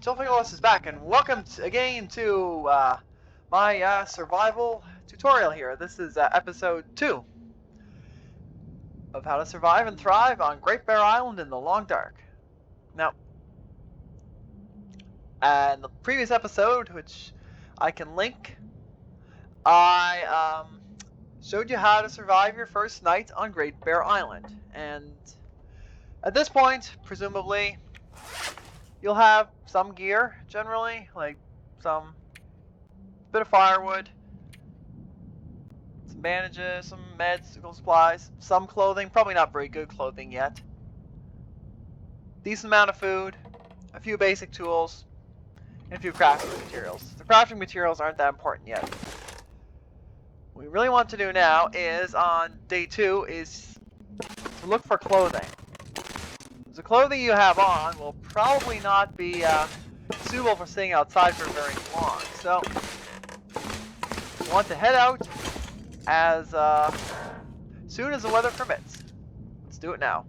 Joe is back, and welcome again to my survival tutorial here. This is episode 2 of how to survive and thrive on Great Bear Island in the long dark. Now, in the previous episode, which I can link, I showed you how to survive your first night on Great Bear Island. And at this point, presumably, you'll have some gear, generally, like some bit of firewood, some bandages, some medical supplies, some clothing, probably not very good clothing yet, decent amount of food, a few basic tools, and a few crafting materials. The crafting materials aren't that important yet. What we really want to do now is, on day 2, is to look for clothing. The clothing you have on will probably not be suitable for staying outside for very long, so you want to head out as soon as the weather permits. Let's do it now.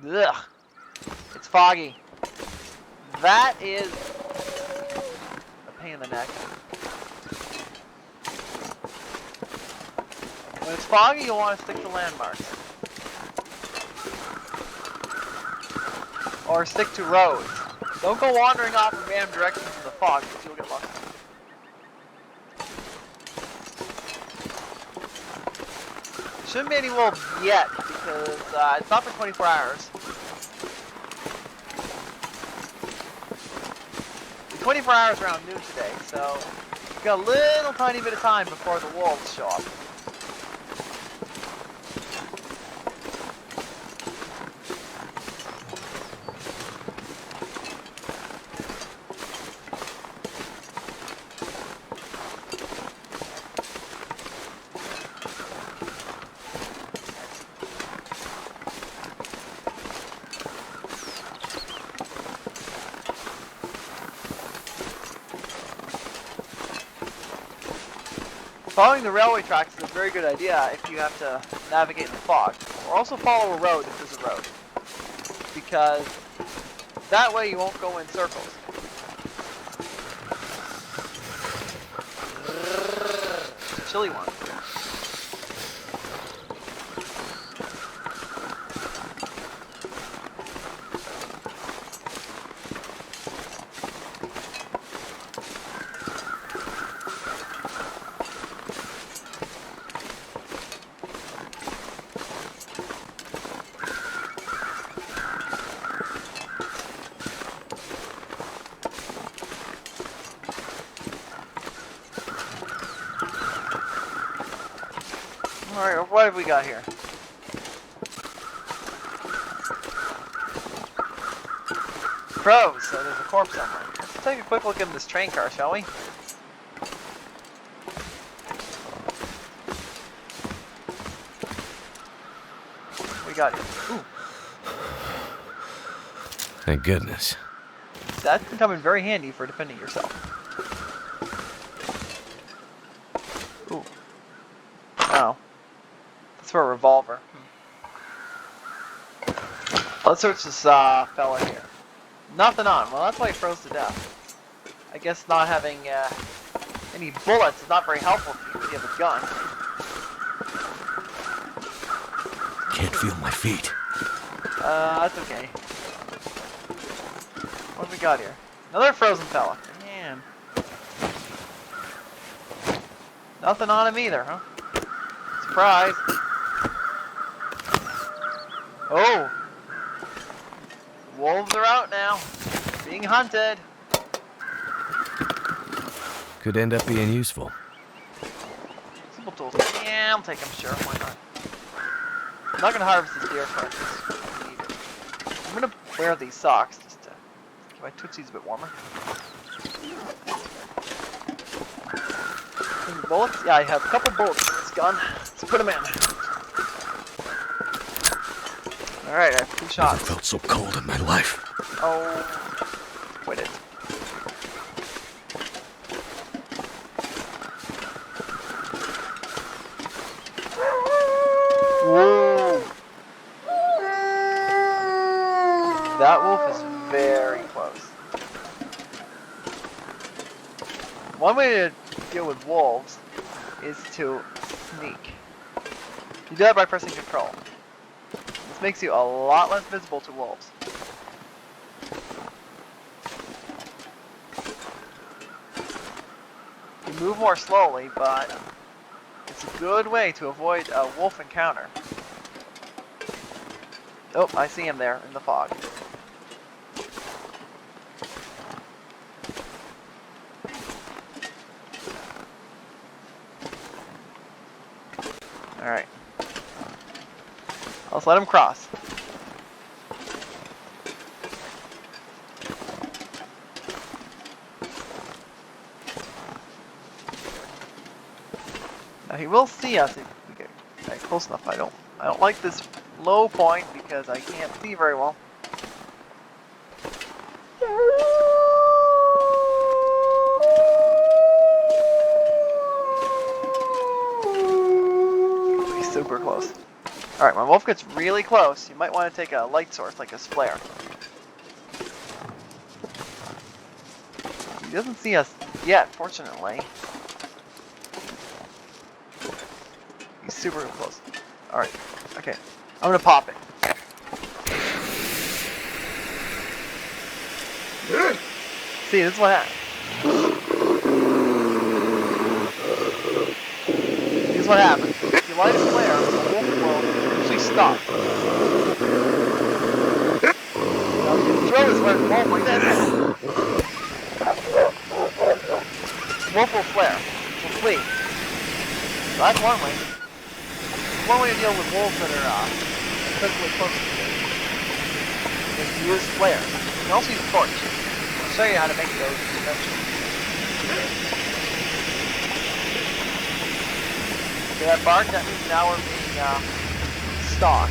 Ugh, it's foggy. That is a pain in the neck. When it's foggy, you'll want to stick to landmarks. Or stick to roads. Don't go wandering off in random directions in the fog, because you'll get lost. Shouldn't be any wolves yet, because it's not for 24 hours. 24 hours around noon today, so we've got a little tiny bit of time before the wolves show up. Following the railway tracks is a very good idea if you have to navigate in the fog. Or also follow a road if there's a road. Because that way you won't go in circles. Chilly one. Alright, what have we got here? Crows, so there's a corpse somewhere. Let's take a quick look at this train car, shall we? What we got here? Ooh. Thank goodness. That can come in very handy for defending yourself. Ooh. Oh. That's for a revolver. Let's search this fella here. Nothing on. Well, that's why he froze to death. I guess not having any bullets is not very helpful if you have a gun. Can't feel my feet. That's okay. What have we got here? Another frozen fella. Man. Nothing on him either, huh? Surprise. Oh! Wolves are out now. Being hunted. Could end up being useful. Simple tools. Yeah, I'll take them, sure. Why not? I'm not gonna harvest this deer carcass. I need it. I'm gonna wear these socks just to keep my tootsies a bit warmer. Any bullets? Yeah, I have a couple bullets in this gun. Let's put them in. Alright, I have 2 shots. Never felt so cold in my life. Oh, quit it. One way to deal with wolves is to sneak. You do that by pressing control. This makes you a lot less visible to wolves. You move more slowly, but it's a good way to avoid a wolf encounter. Oh, I see him there in the fog. Alright. Let's let him cross. Now he will see us if we get close enough. I don't like this low point because I can't see very well. He's super close. Alright, when wolf gets really close, you might want to take a light source like a flare. He doesn't see us yet, fortunately. He's super close. Alright, okay. I'm gonna pop it. See, this is what happens. This is what happens. If you light a flare, the wolf will usually stop. Now, if you throw this wolf like this, wolf will flare. Will flee. So that's one way. One way to deal with wolves that are physically close to you is to use flares. You can also use a torch. I'll show you how to make those eventually. Okay, that bark, that means now we're being stalked.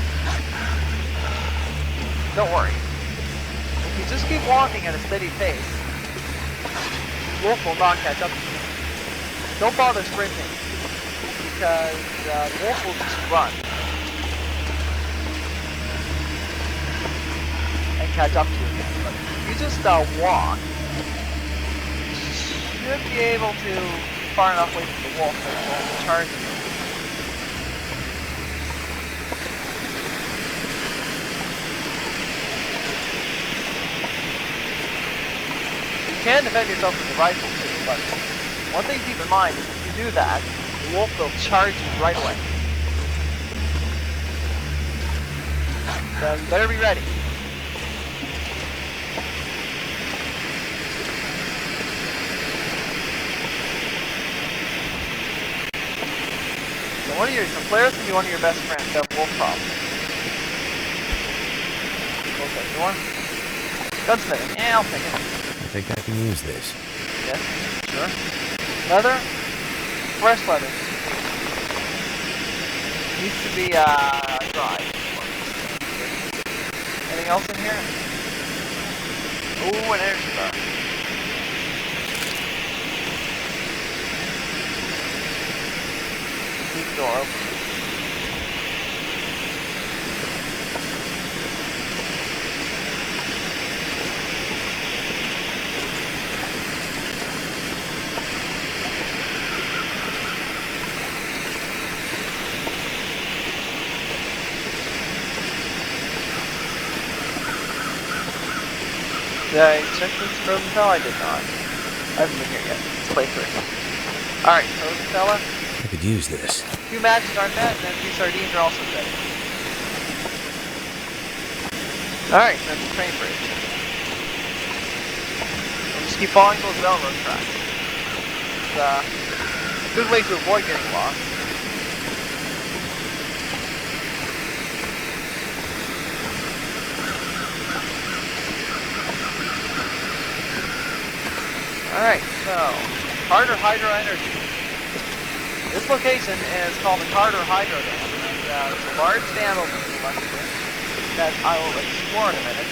Don't worry. If you just keep walking at a steady pace, the wolf will not catch up to you. Don't bother sprinting, because the wolf will just run and catch up to you again. But if you just walk, you should be able to be far enough away from the wolf that it won't charge you. You can defend yourself with a rifle too, but one thing to keep in mind is if you do that, the wolf will charge you right away. So you better be ready. So some players can be one of your best friends that have wolf problems. Okay, you want? Gunsmithing. Yeah, I'll take it. I think I can use this. Yes, sure. Leather? Fresh leather. Needs to be dry. Anything else in here? Ooh, an energy bar. Keep the door open. Did I check this frozen fella? I did not. I haven't been here yet. Let's play through. Alright, frozen fella. I could use this. 2 matches aren't bad, and then 2 sardines are also good. Alright, that's the train bridge. We'll just keep following those railroad tracks. It's a good way to avoid getting lost. Alright, so, Carter Hydro Energy. This location is called the Carter Hydro Dam, and there's a large dam over to the left here that I will explore in a minute.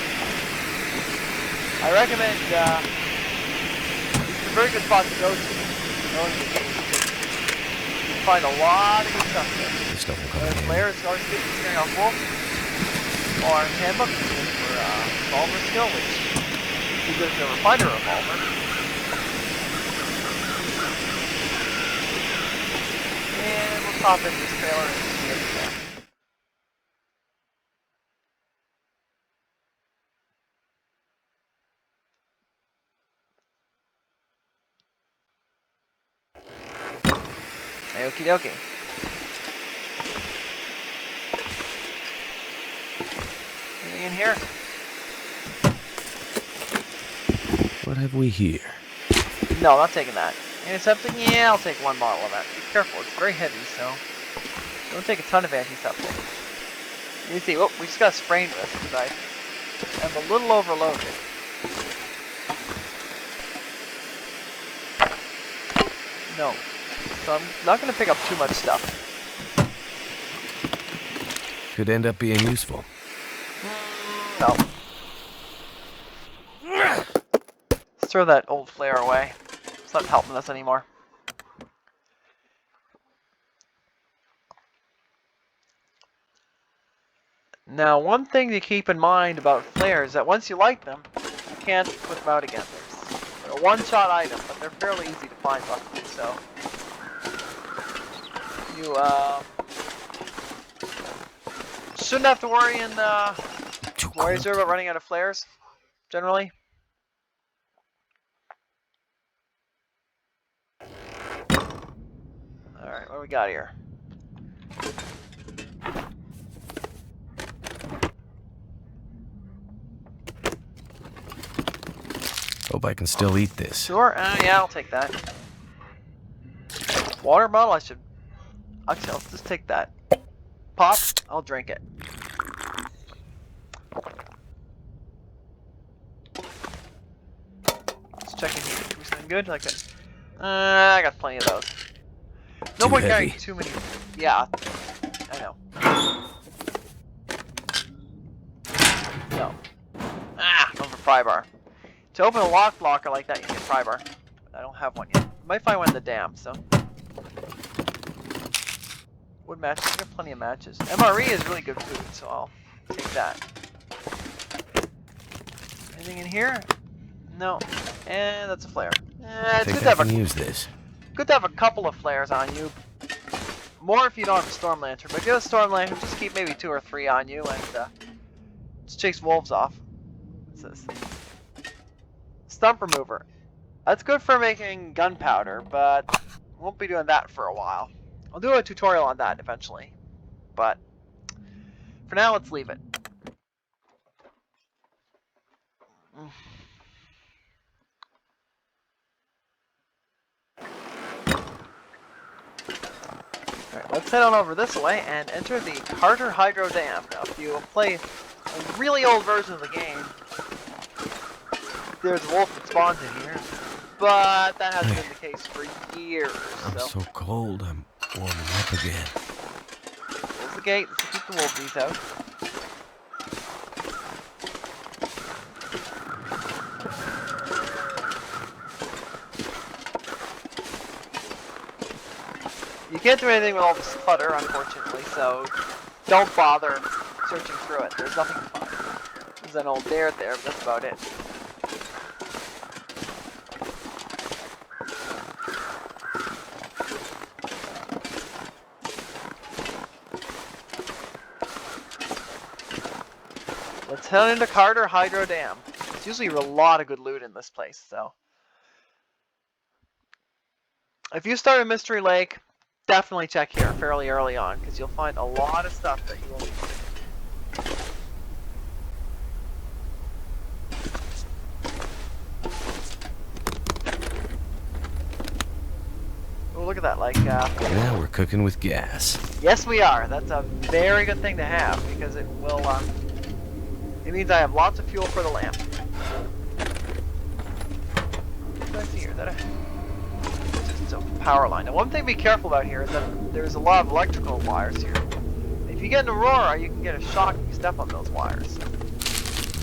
I recommend, it's a very good spot to go to knowing the game. You can find a lot of good stuff there. This stuff will come There's in. layers of scaring off wolves, or handbook for revolver skill, which is good if you ever find a revolver. hop in this trailer and see everything. Okie dokie. Anything in here? What have we here? No, not taking that. Antiseptic? Yeah, I'll take one bottle of that. Be careful, it's very heavy, so don't take a ton of antiseptic. You see, oh, we just got sprained with because I'm a little overloaded. No. So I'm not going to pick up too much stuff. Could end up being useful. No. Let's throw that old flare away. It's not helping us anymore. Now, one thing to keep in mind about flares is that once you light them, you can't put them out again. They're a one-shot item, but they're fairly easy to find, luckily, so you shouldn't have to worry in Warriors about running out of flares, generally. Alright, what do we got here? Hope I can still eat this. Sure, yeah, I'll take that. Water bottle, actually, I'll just take that. Pop, I'll drink it. Just checking here. Do we sound good? Like that. I got plenty of those. No point carrying too many. Yeah, I know. No. Go for pry bar. To open a locked locker like that, you need a pry bar. I don't have one yet. I might find one in the dam, so. Wood matches, I got plenty of matches. MRE is really good food, so I'll take that. Anything in here? No. And that's a flare. It's good to have use this. Good to have a couple of flares on you. More if you don't have a storm lantern, but if you have a storm lantern, just keep maybe 2 or 3 on you and just chase wolves off. What's this? Stump remover. That's good for making gunpowder, but won't be doing that for a while. I'll do a tutorial on that eventually, but for now, let's leave it. Alright, let's head on over this way and enter the Carter Hydro Dam. Now, if you play a really old version of the game, there's a wolf that spawns in here, but that hasn't been the case for years. I'm so cold, I'm warming up again. Close the gate to keep the wolfies out. You can't do anything with all this clutter, unfortunately, so don't bother searching through it. There's nothing to find. There's an old dare there, but that's about it. Let's head into Carter Hydro Dam. There's usually a lot of good loot in this place, so. If you start a Mystery Lake, definitely check here fairly early on, because you'll find a lot of stuff that you will need. Oh, look at that, like, now we're cooking with gas. Yes, we are. That's a very good thing to have, because it will, it means I have lots of fuel for the lamp. What do I see here? Is that it's a power line. Now, one thing to be careful about here is that there's a lot of electrical wires here. If you get an aurora, you can get a shock if you step on those wires.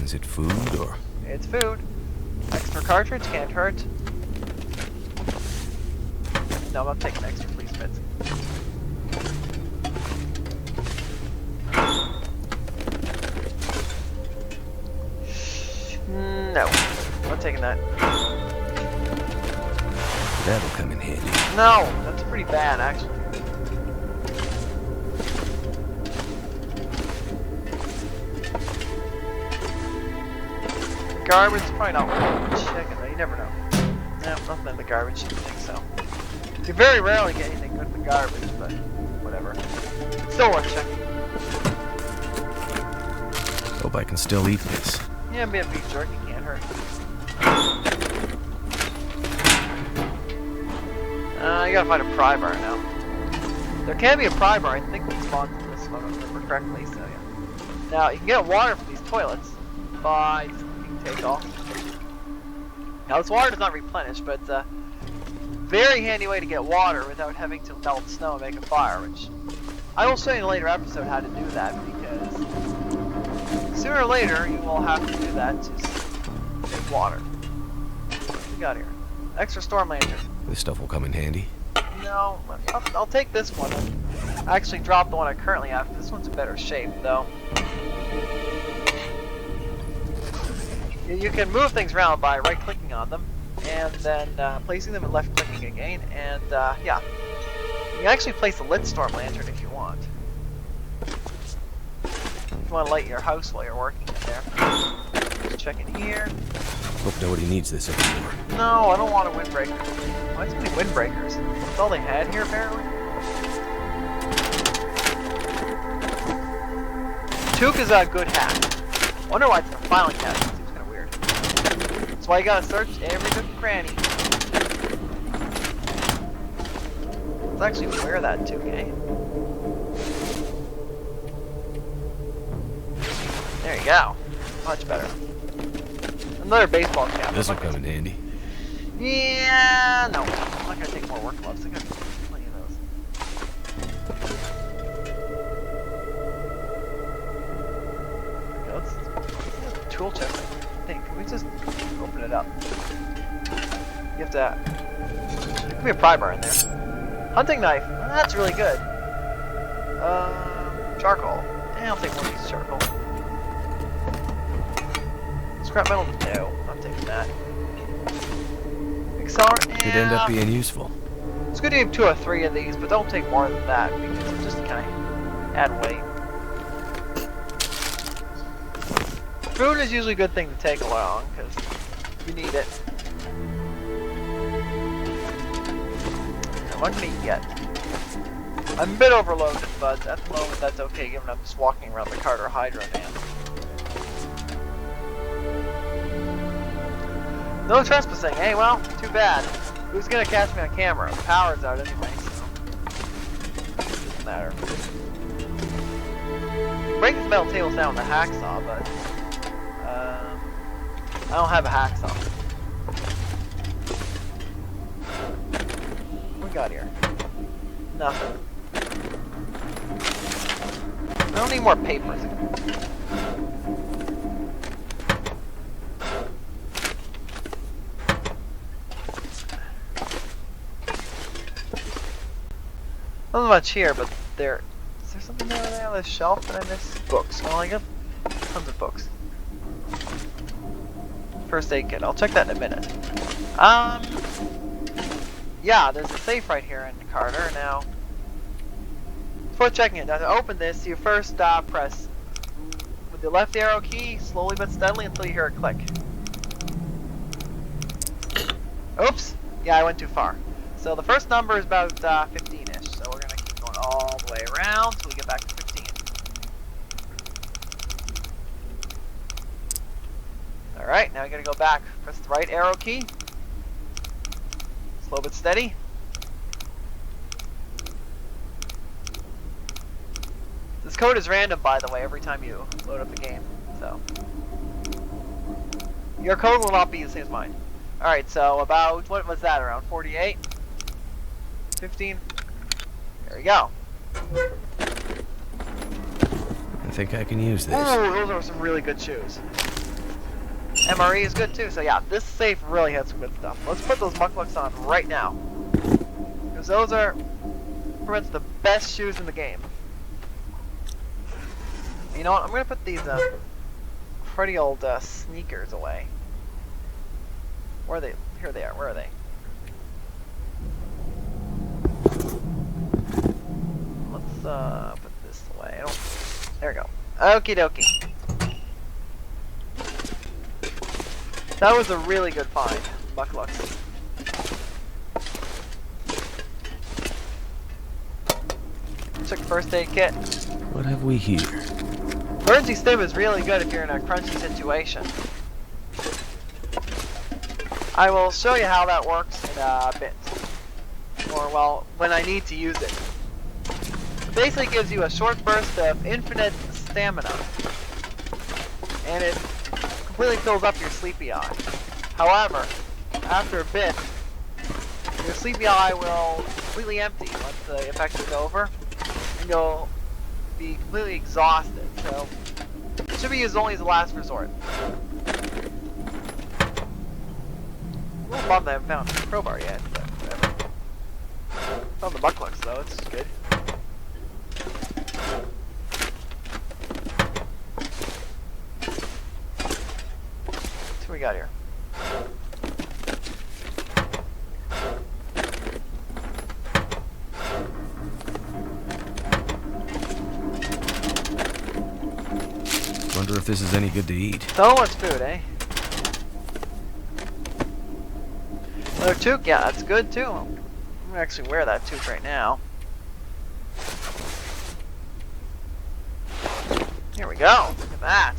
Is it food or? It's food. Extra cartridge can't hurt. No, I'm not taking extra police bits. No, I'm not taking that. That'll come in handy. No, that's pretty bad, actually. garbage? It's probably not worth checking though, you never know. No, nothing in the garbage, I don't think so. You very rarely get anything good in the garbage, but whatever. Still worth checking. Hope I can still eat this. Yeah, maybe a beef jerky can't hurt. You gotta find a pry bar now. There can be a pry bar, I think it spawns in this one, if I remember correctly, so yeah. Now, you can get water from these toilets by just clicking take off. Now, this water does not replenish, but it's a very handy way to get water without having to melt snow and make a fire, which I will show you in a later episode how to do that, because sooner or later you will have to do that to make water. What we got here? Extra storm lantern. This stuff will come in handy. No, I'll take this one and actually drop the one I currently have. This one's in better shape, though. You can move things around by right-clicking on them, and then placing them and left-clicking again, and yeah. You can actually place a lit storm lantern if you want. If you want to light your house while you're working in there. Just check in here. Hope nobody needs this anymore. No, I don't want a windbreaker. Why so many windbreakers? That's all they had here, apparently. Took is a good hack. Wonder why it's a filing cabinet. Seems kind of weird. That's why you gotta search every nook and cranny. Let's actually wear that Took, eh? There you go. Much better. Another baseball cap. This'll come in handy. Yeah, no. I'm not gonna take more work gloves. I got plenty of those. Okay, let's tool chest. I think. Can we just open it up? You have to. There could be a pry bar in there. Hunting knife. Well, that's really good. Charcoal. I'll take one of these charcoal. Scrap metal? No, I'm taking that. Could end up being useful. It's good to have 2 or 3 of these, but don't take more than that because it's just kind of add weight. Food is usually a good thing to take along because you need it. Now, what can you get? I'm a bit overloaded, but at the moment that's okay given I'm just walking around the Carter Hydro Dam. No trespassing, eh? Well, too bad. Who's gonna catch me on camera? The power's out anyway, so doesn't matter. Break this metal tables down with a hacksaw, but I don't have a hacksaw. What we got here? Nothing. I don't need more papers. Not much here, but there. Is there something over there on the shelf that I missed? Books. Well, I got tons of books. First aid kit. I'll check that in a minute. Yeah, there's a safe right here in Carter. Now, before checking it, now to open this, you first press with the left arrow key slowly but steadily until you hear a click. Oops. Yeah, I went too far. So the first number is about 15-ish. So we're gonna keep going all the way around till we get back to 15. Alright, now we gotta go back. Press the right arrow key. Slow but steady. This code is random, by the way, every time you load up the game. So your code will not be the same as mine. Alright, so about, what was that, around 48? 15? There we go. I think I can use this. Ooh, those are some really good shoes. MRE is good too, so yeah, this safe really has some good stuff. Let's put those mucklucks on right now. Because those are pretty much the best shoes in the game. You know what, I'm going to put these pretty old sneakers away. Where are they? Here they are, where are they? Let's put this away. I don't... There we go. Okie dokie. That was a really good find, Bucklux. Check first aid kit. What have we here? Emergency stim is really good if you're in a crunchy situation. I will show you how that works in a bit. Or, well, when I need to use it. It basically gives you a short burst of infinite stamina. And it completely fills up your sleepy eye. However, after a bit, your sleepy eye will completely empty once the effect is over. And you'll be completely exhausted. So, it should be used only as a last resort. A little bummed I haven't found a crowbar yet, but whatever. Found the Bucklux though, it's good. Let's see what we got here. Wonder if this is any good to eat. So much food, eh? Another toque, yeah, that's good too. I'm gonna actually wear that toque right now. Here we go. Look at that.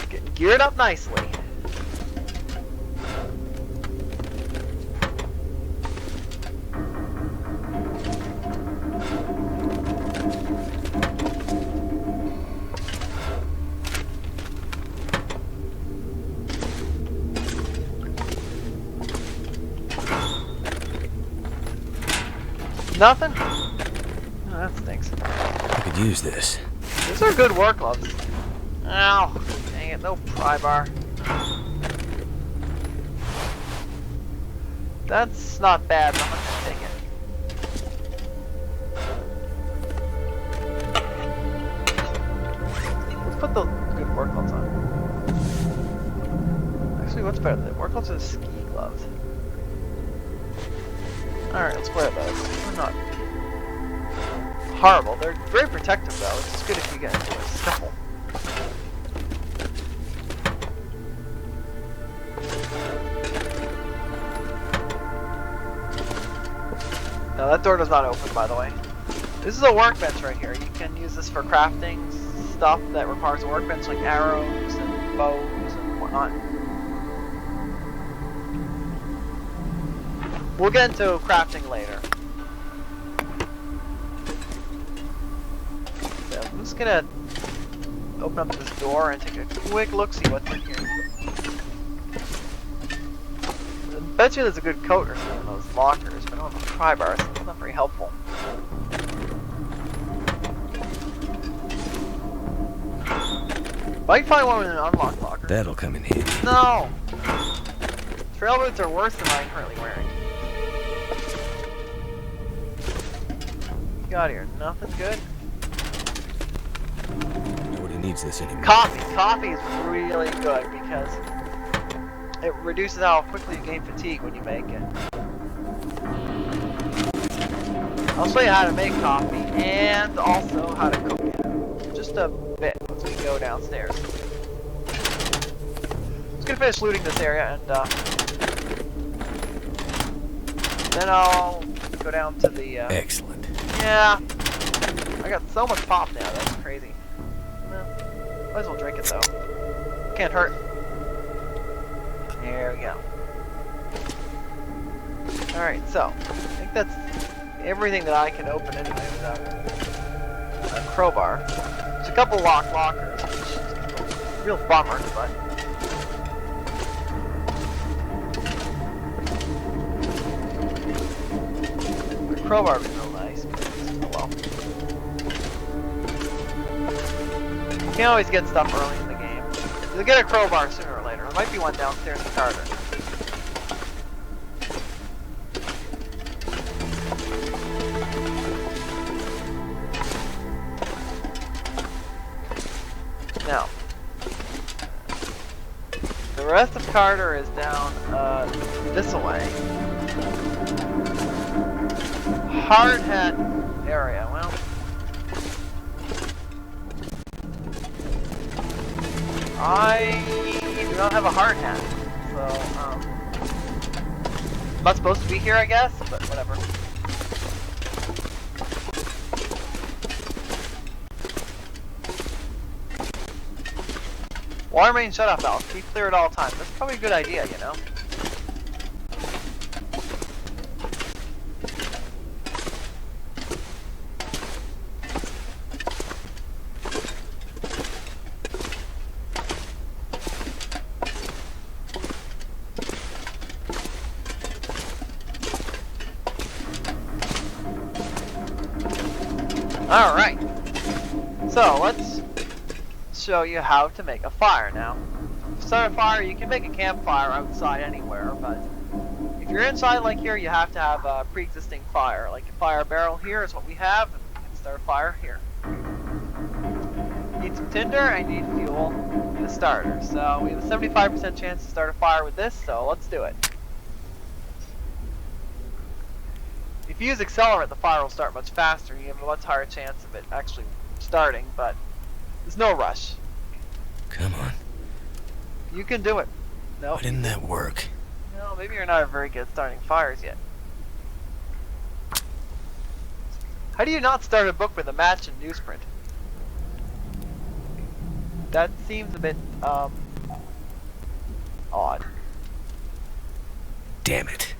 Getting geared up nicely. Nothing? Oh, that stinks. I could use this. These are good work gloves. Ow. Dang it, no pry bar. That's not bad, but I'm not gonna take it. Let's put the good work gloves on. Actually, what's better? The work gloves or the ski gloves? Alright, let's wear those. They're not horrible. They're very protective though. It's just good if you get into a scuffle. No, that door does not open, by the way. This is a workbench right here. You can use this for crafting stuff that requires a workbench, like arrows and bows and whatnot. We'll get into crafting later. So I'm just gonna open up this door and take a quick look, see what's in here. I bet you there's a good coat or something in those lockers, but I don't have a pry bar, so it's not very helpful. Might find one in an unlocked locker. That'll come in handy. No! Trail boots are worse than mine currently wearing. Got here, nothing good. Nobody needs this anymore. Coffee. Coffee is really good because it reduces how quickly you gain fatigue when you make it. I'll show you how to make coffee and also how to cook it. Just a bit once we go downstairs. Just gonna finish looting this area and then I'll go down to the Excellent. yeah. I got so much pop now, that's crazy. Well, might as well drink it though. Can't hurt. There we go. Alright, so I think that's everything that I can open anyway without a crowbar. There's a couple locked lockers, which is a real bummer, but the crowbar would be real nice, but oh well. You can always get stuff early in the game. You'll get a crowbar sooner or later. There might be one downstairs in Carter. Now, the rest of Carter is down this way. Hard hat area. Well, I we do not have a hard hat. So, I'm not supposed to be here, I guess, but whatever. Water main shut-off valve. Keep clear at all times. That's probably a good idea, you know? Alright, so let's show you how to make a fire now. To start a fire, you can make a campfire outside anywhere, but if you're inside like here, you have to have a pre-existing fire. Like a fire barrel here is what we have, and you can start a fire here. You need some tinder and you need fuel and a starter. So we have a 75% chance to start a fire with this, so let's do it. If you use accelerant, the fire will start much faster. You have a much higher chance of it actually starting, but there's no rush. Come on. You can do it. No. Why didn't that work? No, maybe you're not very good at starting fires yet. How do you not start a book with a match and newsprint? That seems a bit, odd. Damn it.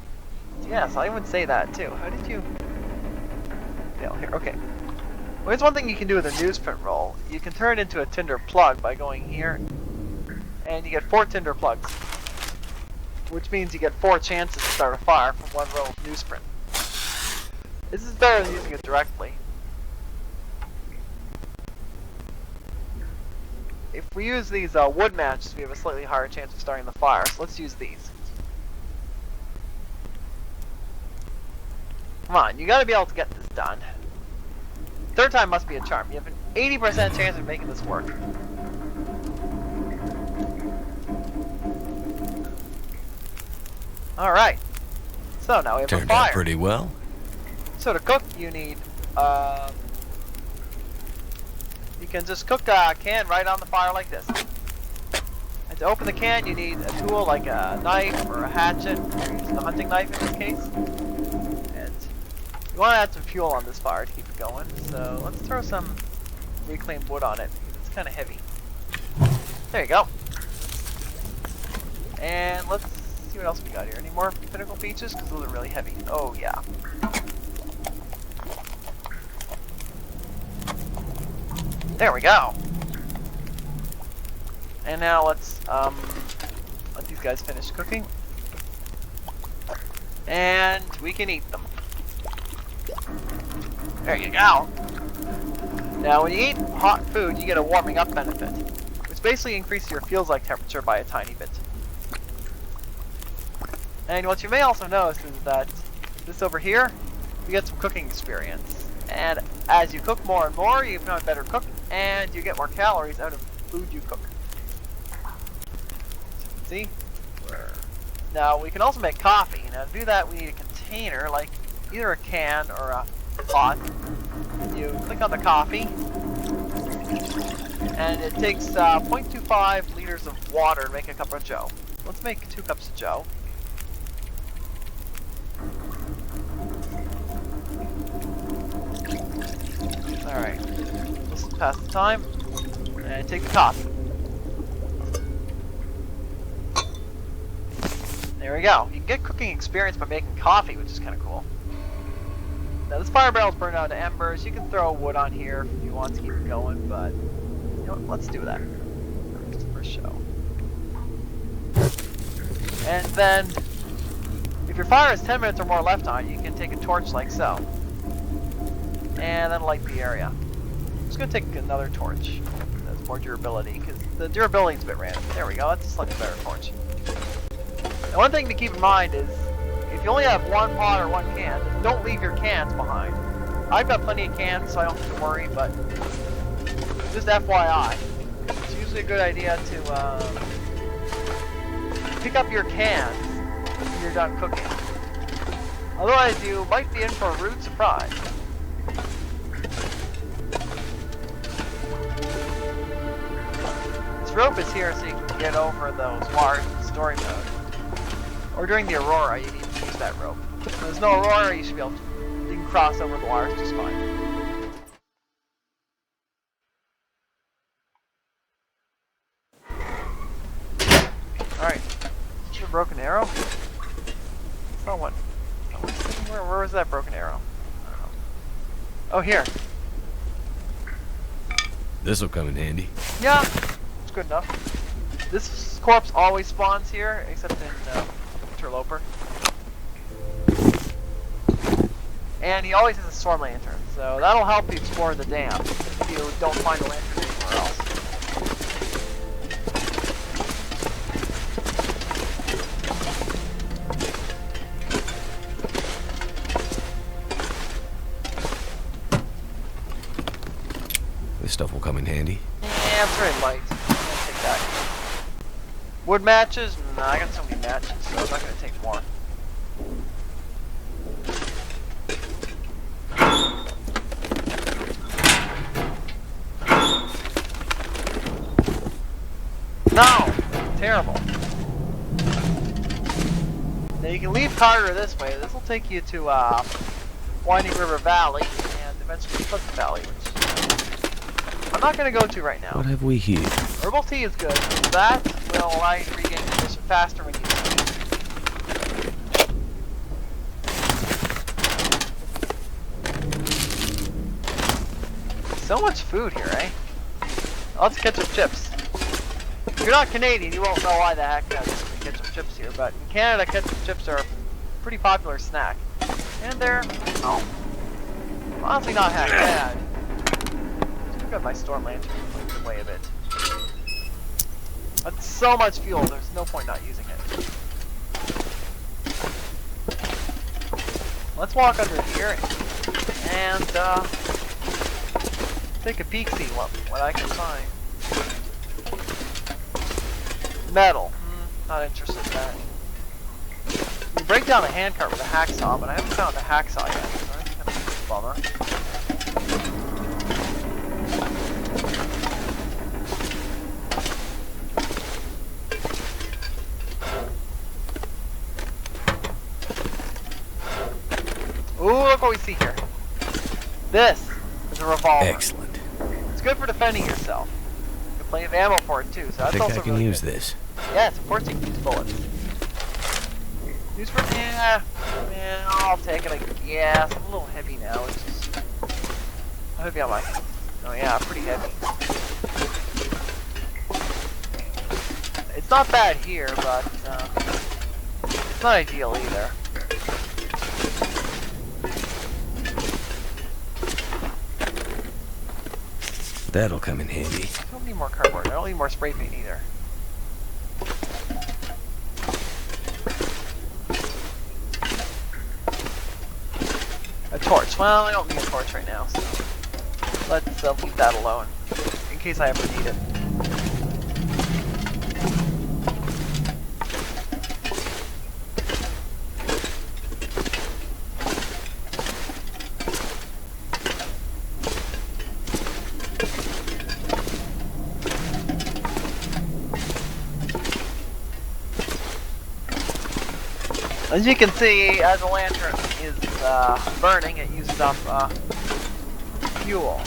Yes, I would say that too. How did you... Yeah, here, okay. Well, there's one thing you can do with a newsprint roll. You can turn it into a tinder plug by going here, and you get 4 tinder plugs. Which means you get 4 chances to start a fire from one roll of newsprint. This is better than using it directly. If we use these wood matches, we have a slightly higher chance of starting the fire, so let's use these. Come on, you gotta be able to get this done. Third time must be a charm. You have an 80% chance of making this work. Alright. So now we have a fire. Turned out pretty well. So to cook, you need, you can just cook a can right on the fire like this. And to open the can, you need a tool like a knife or a hatchet. You're using a hunting knife in this case. You want to add some fuel on this fire to keep it going, so let's throw some reclaimed wood on it, because it's kind of heavy. There you go. And let's see what else we got here. Any more pinnacle beaches? Because those are really heavy. Oh, yeah. There we go. And now let's let these guys finish cooking. And we can eat them. There you go. Now when you eat hot food, you get a warming up benefit, which basically increases your feels like temperature by a tiny bit. And what you may also notice is that this over here, you get some cooking experience. And as you cook more and more, you become a better cook, and you get more calories out of food you cook. See? Now we can also make coffee. Now to do that, we need a container, like either a can or a pot. You click on the coffee, and it takes 0.25 liters of water to make a cup of joe. Let's make 2 cups of joe. Alright, let's pass the time, and take the coffee. There we go. You can get cooking experience by making coffee, which is kind of cool. Now this fire barrel is burned down to embers. You can throw wood on here if you want to keep it going, but you know what? Let's do that just for show. And then, if your fire has 10 minutes or more left on it, you can take a torch like so, and then light the area. I'm just gonna take another torch. That's more durability, because the durability is a bit random. There we go. That's a slightly better torch. And one thing to keep in mind is, if you only have 1 pot or 1 can, don't leave your cans behind. I've got plenty of cans, so I don't have to worry, but just FYI, it's usually a good idea to pick up your cans when you're done cooking. Otherwise, you might be in for a rude surprise. This rope is here so you can get over those wires in story mode. Or during the Aurora, you need to use that rope. If there's no Aurora, you should be able to. You can cross over the wires just fine. Alright. Is there a broken arrow? Oh, what? Where was that broken arrow? I don't know. Oh, here. This'll come in handy. Yeah, it's good enough. This corpse always spawns here, except in Interloper. And he always has a storm lantern, so that'll help you explore the dam if you don't find a lantern anywhere else. This stuff will come in handy. Yeah, it's very light. I'm gonna take that. Wood matches? Nah, I got so many matches, so I'm not gonna take more. No! Terrible. Now you can leave Carter this way. This will take you to Winding River Valley and eventually Pleasant Valley, which I'm not going to go to right now. What have we here? Herbal tea is good. That will allow you to regain condition faster when you sleep. So much food here, eh? Lots of ketchup chips. If you're not Canadian, you won't know why the heck there's ketchup chips here, but in Canada, ketchup chips are a pretty popular snack. And they're, honestly not half bad. I've got my storm lantern in the way of it. That's so much fuel, there's no point not using it. Let's walk under here and take a peek, see what I can find. Metal. Not interested in that. You break down a handcart with a hacksaw, but I haven't found a hacksaw yet, so that's kind of a bummer. Ooh, look what we see here. This is a revolver. Excellent. It's good for defending yourself. You have plenty of ammo for it too, so that's Think also I can really use good. this. Yes, of course you can use bullets. Use for yeah, I'll take it. I guess I'm a little heavy now. It's just how heavy am I? Oh yeah, pretty heavy. It's not bad here, but it's not ideal either. That'll come in handy. I don't need more cardboard. I don't need more spray paint either. A torch. Well, I don't need a torch right now, so let's leave that alone in case I ever need it. As you can see, as the lantern is burning, it uses up fuel.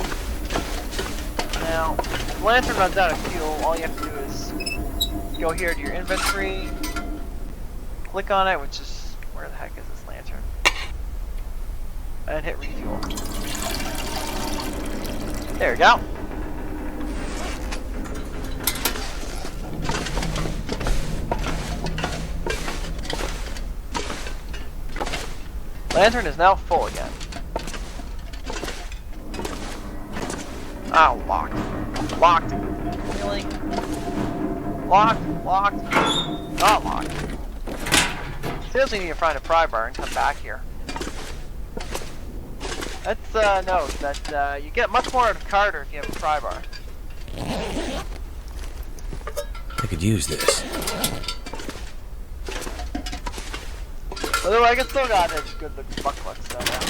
Now, if the lantern runs out of fuel, all you have to do is go here to your inventory, click on it, which is, where the heck is this lantern? And hit refuel. There we go. Lantern is now full again. Ah, locked. Locked. Really? Locked. Locked. Not locked. Seriously need to find a pry bar and come back here. Let's note that you get much more out of Carter if you have a pry bar. I could use this. Although I can still got it good looking buckler, so yeah.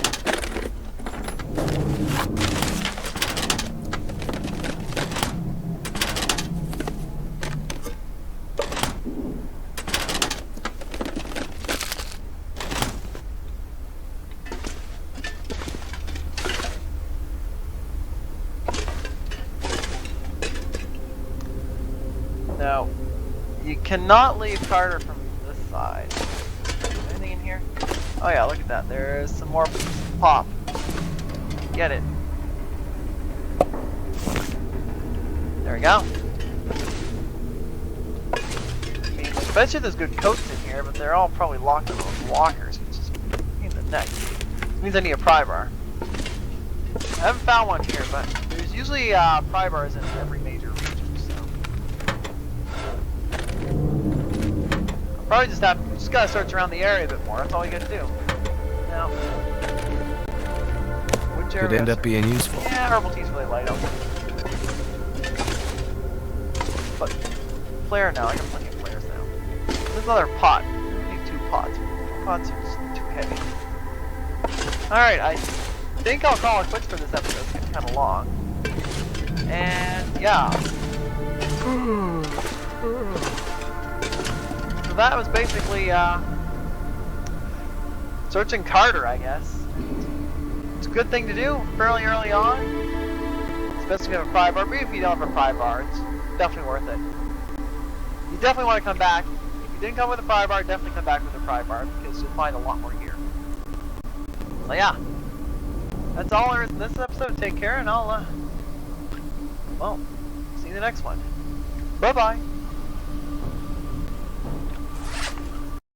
You cannot leave Carter from this side. Anything in here? Oh yeah, look at that. There's some more pop. Get it. There we go. I mean, I bet you there's good coats in here, but they're all probably locked in those lockers, which is in the neck. This means I need a pry bar. I haven't found one here, but there's usually pry bars in every major region, so. I'll probably just gotta search around the area a bit more. That's all you gotta do. Now, Could end up being useful. Yeah, herbal tea's really light out. But flare now, I got plenty of flares now. There's another pot. I need 2 pots. Pots are just too heavy. Alright, I think I'll call it quits for this episode. It's getting kind of long. And yeah. So that was basically searching Carter, I guess. It's a good thing to do fairly early on. Especially if you have a pry bar. But if you don't have a pry bar, it's definitely worth it. You definitely want to come back. If you didn't come with a pry bar, definitely come back with a pry bar because you'll find a lot more gear. So yeah. That's all there is in this episode. Take care and I'll, well, see you in the next one. Bye-bye.